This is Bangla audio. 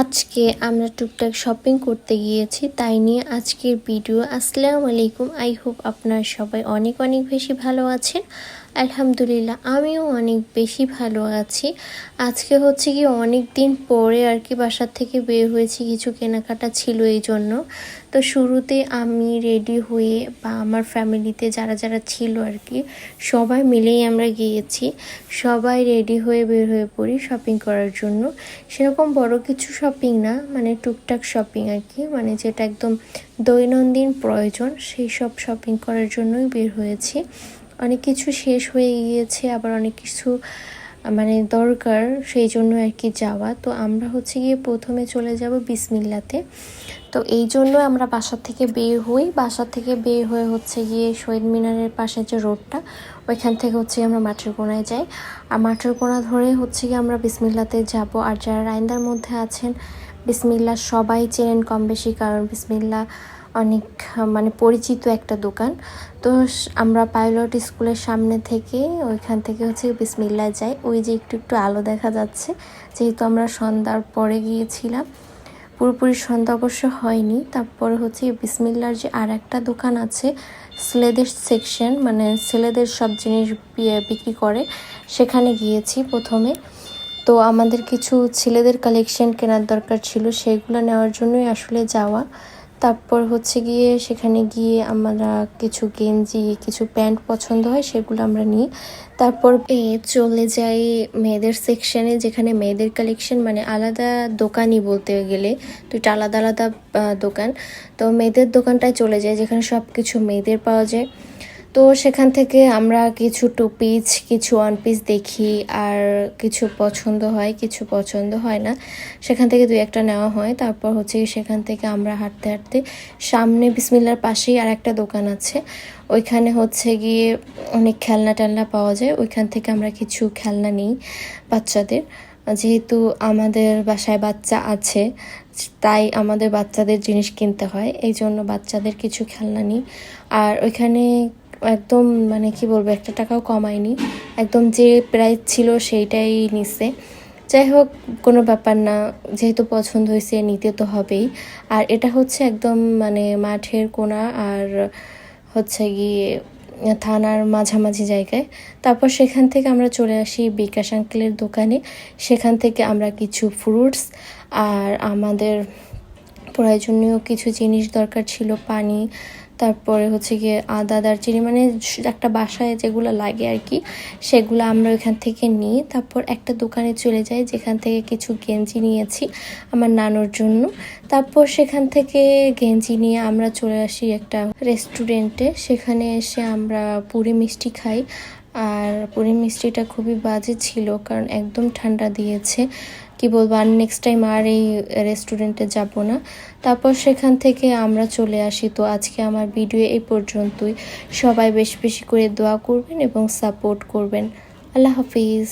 আজকে আমরা টুকটাক শপিং করতে গিয়েছি, তাই নিয়ে আজকের ভিডিও। আসসালামু আলাইকুম। আই হোপ আপনারা সবাই অনেক অনেক বেশি ভালো আছেন। আলহামদুলিল্লাহ আমিও অনেক বেশি ভালো আছি। আজকে হচ্ছে কি অনেক দিন পরে আর কি বাসার থেকে বের হয়েছি, কিছু কেনাকাটা ছিল এই জন্য। তো শুরুতে আমি রেডি হয়ে বা আমার ফ্যামিলিতে যারা যারা ছিল আর কি সবাই মিলেই আমরা গিয়েছি। সবাই রেডি হয়ে বের হয়ে পড়ি শপিং করার জন্য। সেরকম বড় কিছু শপিং না, মানে টুকটাক শপিং আর কি, মানে যেটা একদম দৈনন্দিন প্রয়োজন সেই সব শপিং করার জন্যই বের হয়েছি। অনেক কিছু শেষ হয়ে গিয়েছে, আবার অনেক কিছু মানে দরকার, সেই জন্য আর কি যাওয়া। তো আমরা হচ্ছে গিয়ে প্রথমে চলে যাব বিসমিল্লাতে। তো এই জন্য আমরা বাসা থেকে বের হই। বাসা থেকে বের হয়ে হচ্ছে গিয়ে শহীদ মিনারের পাশে যে রোডটা, ওইখান থেকে হচ্ছে আমরা মাঠের কোণায় যাই। আর মাঠের কোণা ধরে হচ্ছে গিয়ে আমরা বিসমিল্লাতে যাব। আর যারা রাইন্দার মধ্যে আছেন, বিসমিল্লা সবাই চেনেন কম বেশি, কারণ বিসমিল্লা অনেক মানে পরিচিত একটা দোকান। তো আমরা পাইলট স্কুলের সামনে থেকে ওইখান থেকে হচ্ছে বিসমিল্লা যাই। ওই যে একটু একটু আলো দেখা যাচ্ছে, যেহেতু আমরা সন্ধ্যার পরে গিয়েছিলাম, পুরোপুরি সন্ধ্যা অবশ্য হয়নি। তারপরে হচ্ছে বিসমিল্লার যে আর একটা দোকান আছে, ছেলেদের সেকশন, মানে ছেলেদের সব জিনিস বিক্রি করে, সেখানে গিয়েছি প্রথমে। তো আমাদের কিছু ছেলেদের কালেকশন কেনার দরকার ছিল, সেগুলো নেওয়ার জন্যই আসলে যাওয়া। তারপর হচ্ছে গিয়ে সেখানে গিয়ে আমরা কিছু গেঞ্জি, কিছু প্যান্ট পছন্দ হয়, সেগুলো আমরা নিই। তারপর চলে যাই মেয়েদের সেকশনে, যেখানে মেয়েদের কালেকশন মানে আলাদা দোকানই বলতে গেলে, দুইটা আলাদা আলাদা দোকান। তো মেয়েদের দোকানটায় চলে যাই, যেখানে সব কিছু মেয়েদের পাওয়া যায়। তো সেখান থেকে আমরা কিছু টু পিস, কিছু ওয়ান পিস দেখি, আর কিছু পছন্দ হয়, কিছু পছন্দ হয় না, সেখান থেকে দুই একটা নেওয়া হয়। তারপর হচ্ছে সেখান থেকে আমরা হাঁটতে হাঁটতে সামনে বিসমিল্লার পাশেই আর একটা দোকান আছে, ওইখানে হচ্ছে গিয়ে অনেক খেলনা টেলনা পাওয়া যায়। ওইখান থেকে আমরা কিছু খেলনা নিই বাচ্চাদের, যেহেতু আমাদের বাসায় বাচ্চা আছে, তাই আমাদের বাচ্চাদের জিনিস কিনতে হয়, এই জন্য বাচ্চাদের কিছু খেলনা নিই। আর ওইখানে একদম মানে কি বলবো, একটা টাকাও কমায়নি, একদম যে প্রাইস ছিল সেইটাই নিছে। যাই হোক, কোনো ব্যাপার না, যেহেতু পছন্দ হয়েছে নিতে তো হবেই। আর এটা হচ্ছে একদম মানে মাঠের কোণা, আর হচ্ছে গিয়ে থানার মাঝামাঝি জায়গায়। তারপর সেখান থেকে আমরা চলে আসি বিকাশ আঙ্কেলের দোকানে। সেখান থেকে আমরা কিছু ফ্রুটস আর আমাদের প্রয়োজনীয় কিছু জিনিস দরকার ছিল, পানি, তারপরে হচ্ছে গিয়ে আদা, দারচিনি, মানে একটা বাসায় যেগুলো লাগে আর কি, সেগুলো আমরা ওইখান থেকে নিই। তারপর একটা দোকানে চলে যাই, যেখান থেকে কিছু গেঞ্জি নিয়েছি আমার নানুর জন্য। তারপর সেখান থেকে গেঞ্জি নিয়ে আমরা চলে আসি একটা রেস্টুরেন্টে। সেখানে এসে আমরা পুরি মিষ্টি খাই। আর পুরি মিষ্টিটা খুবই বাজে ছিল, কারণ একদম ঠান্ডা দিয়েছে। কি বলবো, আর নেক্সট টাইম আর এই রেস্টুরেন্টে যাব না। তারপর সেখান থেকে আমরা চলে আসি। তো আজকে আমার ভিডিও এই পর্যন্তই। সবাই বেশি বেশি করে দোয়া করবেন এবং সাপোর্ট করবেন। আল্লাহ হাফিজ।